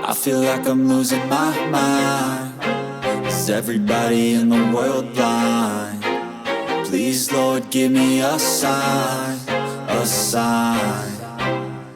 I feel like I'm losing my mind. Is everybody in the world blind? Please, Lord, give me a sign, a sign.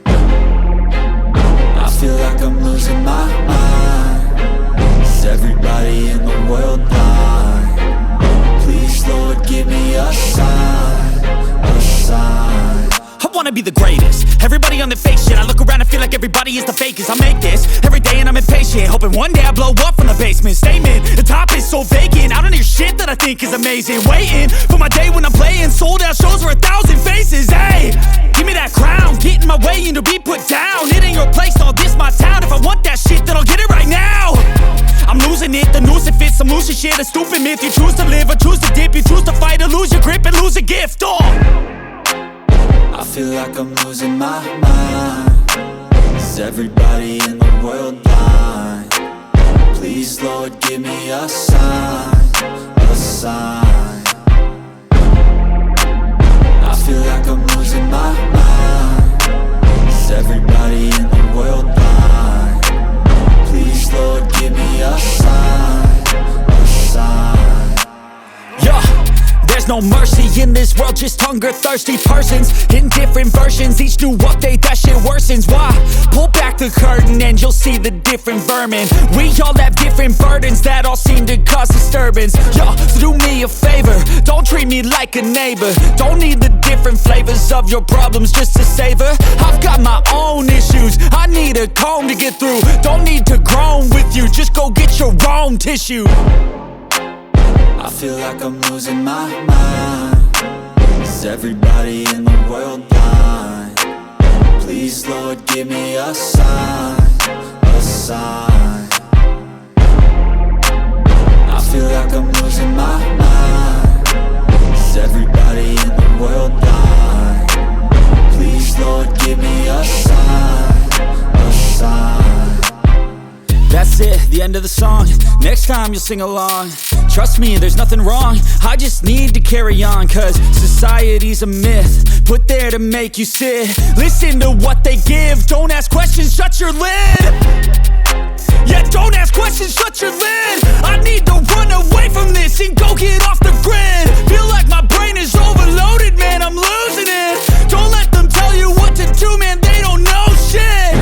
I feel like I'm losing my mind. Is everybody in the world blind? Please, Lord, give me a sign, a sign. I wanna be the greatest. Everybody on the fake shit. I look around and feel like everybody is the fakest. I make this every day and I'm impatient, hoping one day I blow up from the basement. Statement, the top is so vacant. I don't hear shit that I think is amazing. Waiting for my day when I'm playing sold out shows for 1,000 faces. Hey, give me that crown, get in my way and to be put down. It ain't your place, all this my town. If I want that shit, then I'll get it right now. I'm losing it, the noose it fits. I'm losing shit, a stupid myth. You choose to live or choose to dip. You choose to fight or lose your grip and lose a gift. I feel like I'm losing my mind. Is everybody in the world blind? Please, Lord, give me a sign, a sign. I feel like I'm losing my mind. Is everybody in the world blind? Please, Lord, give me a sign, a sign. Yeah. There's no mercy in this world, just hunger-thirsty persons in different versions. Each new update, that shit worsens. Why? Pull back the curtain and you'll see the different vermin. We all have different burdens that all seem to cause disturbance. Yo, so do me a favor, don't treat me like a neighbor. Don't need the different flavors of your problems just to savor. I've got my own issues, I need a comb to get through. Don't need to groan with you, just go get your own tissue. I feel like I'm losing my mind. Is everybody in the world blind? Please, Lord, give me a sign, a sign. I feel like I'm losing my mind. Is everybody in the world blind? Please, Lord, give me a sign, a sign. That's it, the end of the song. Next time you'll sing along. Trust me, there's nothing wrong. I just need to carry on, cause society's a myth put there to make you sit. Listen to what they give. Don't ask questions, shut your lid. Yeah, don't ask questions, shut your lid. I need to run away from this and go get off the grid. Feel like my brain is overloaded, man, I'm losing it. Don't let them tell you what to do, man, they don't know shit.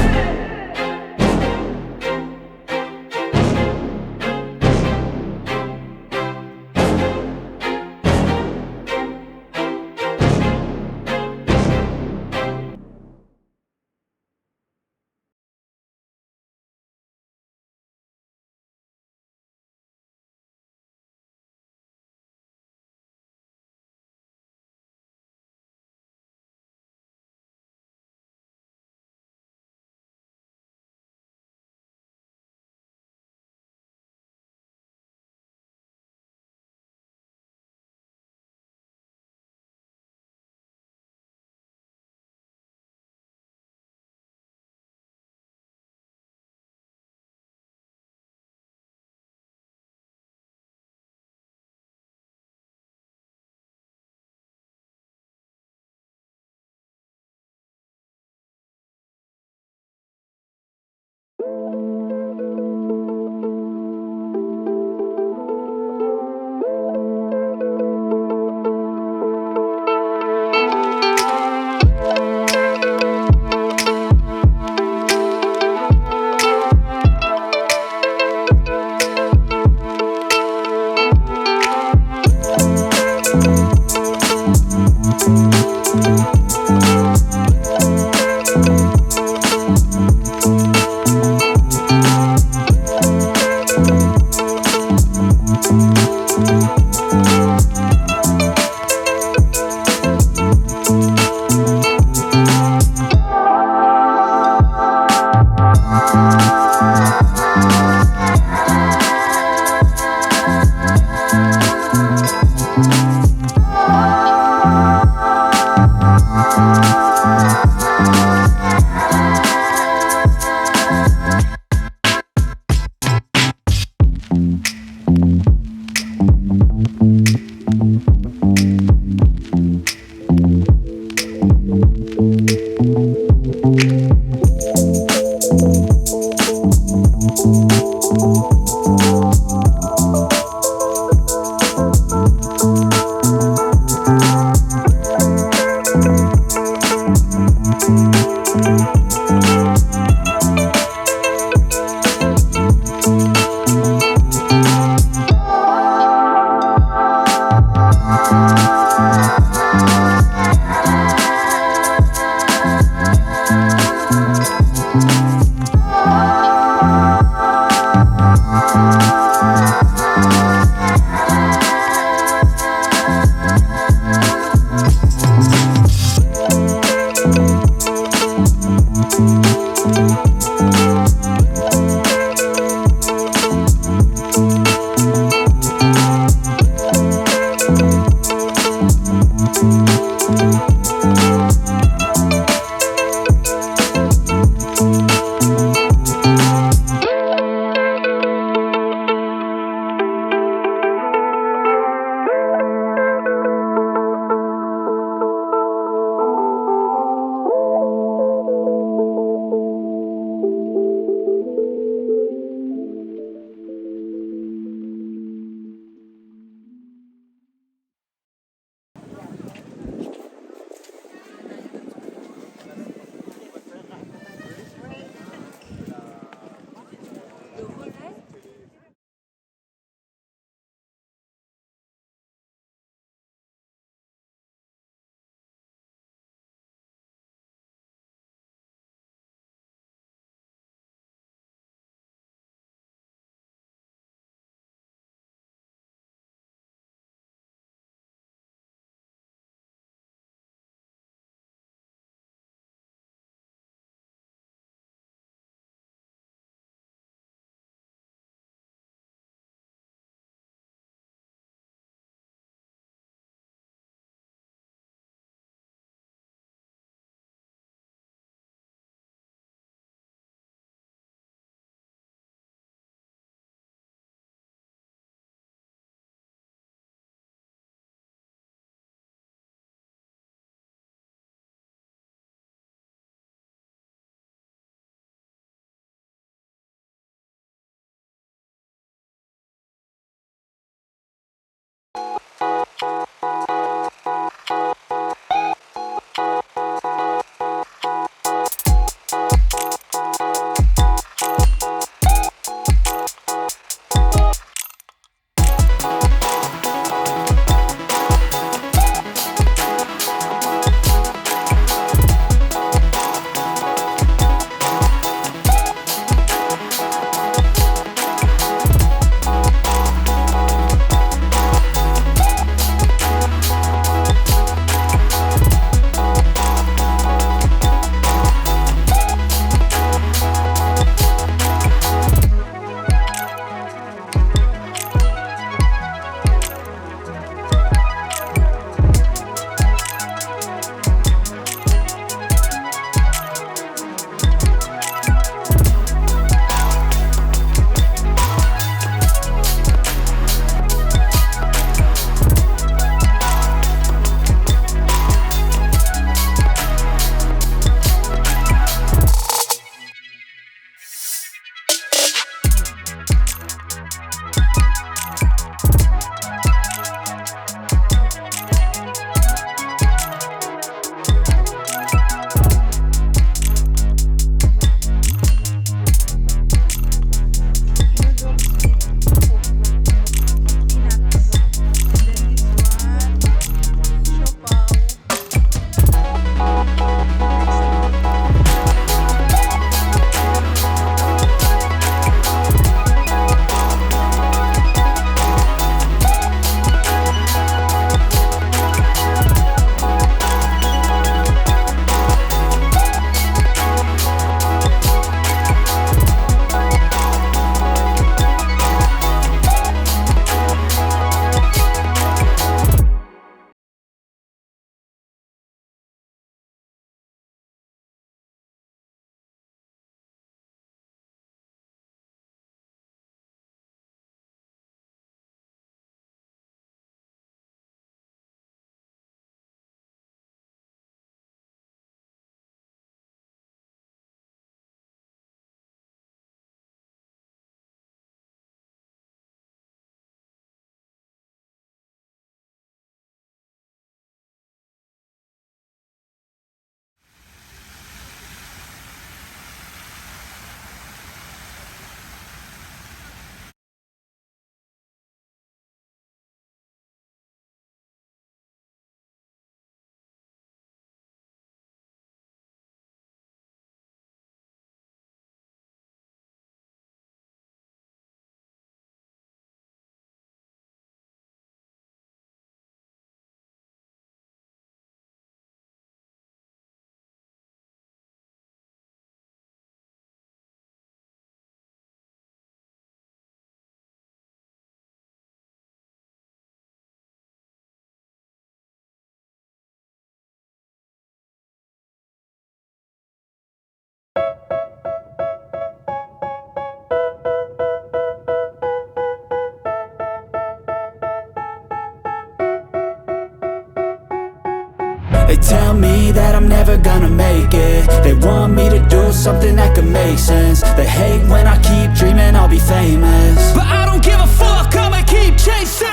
something that could make sense. They hate when I keep dreaming I'll be famous, but I don't give a fuck, I'ma keep chasing.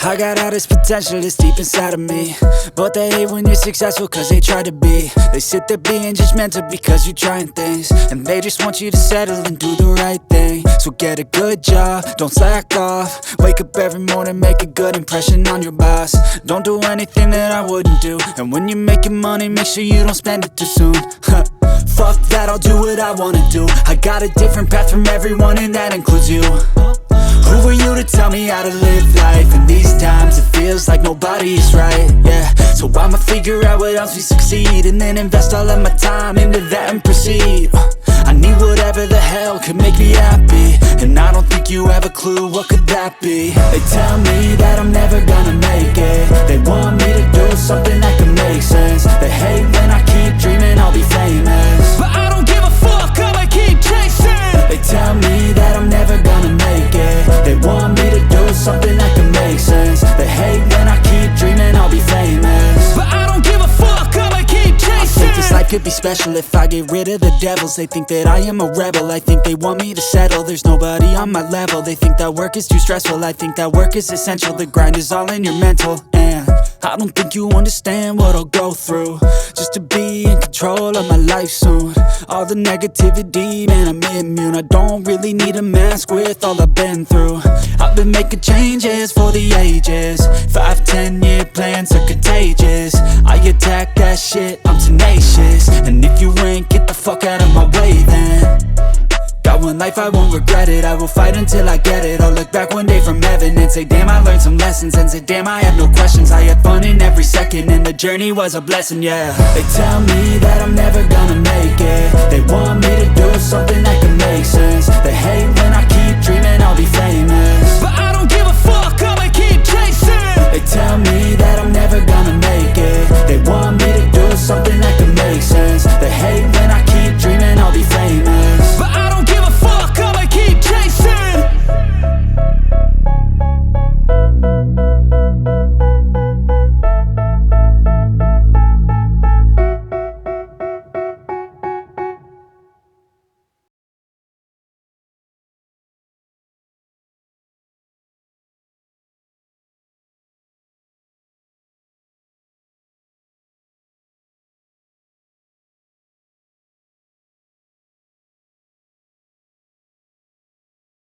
I got all this potential that's deep inside of me, but they hate when you're successful cause they try to be. They sit there being judgmental because you're trying things, and they just want you to settle and do the right thing. So get a good job, don't slack off. Wake up every morning, make a good impression on your boss. Don't do anything that I wouldn't do, and when you're making money, make sure you don't spend it too soon. Fuck that, I'll do what I wanna do. I got a different path from everyone, and that includes you. Who are you to tell me how to live life? In these times it feels like nobody's right, yeah. So I'ma figure out what else we succeed, and then invest all of my time into that and proceed. I need whatever the hell could make me happy, and I don't think you have a clue what could that be. They tell me that I'm never gonna make it. They want me to do something that could make sense. They hate when I keep dreaming I'll be famous, but I don't give a fuck, I'ma keep chasing. They tell me that I'm never gonna make it. They want me to do something that can make sense. They hate when I keep dreaming I'll be famous, but I don't give a fuck, I'ma keep chasing. I think this life could be special if I get rid of the devils. They think that I am a rebel, I think they want me to settle. There's nobody on my level, they think that work is too stressful. I think that work is essential, the grind is all in your mental. And I don't think you understand what I'll go through just to be in control of my life soon. All the negativity, man, I'm immune. I don't really need a mask with all I've been through. I've been making changes for the ages. 5-10 year plans are contagious. I attack that shit, I'm tenacious. And if you ain't, get the fuck out of my way then. Got one life, I won't regret it. I will fight until I get it. I'll look back one day from heaven and say damn, I learned some lessons. And say damn, I have no questions. I had fun in every second, and the journey was a blessing, yeah. They tell me that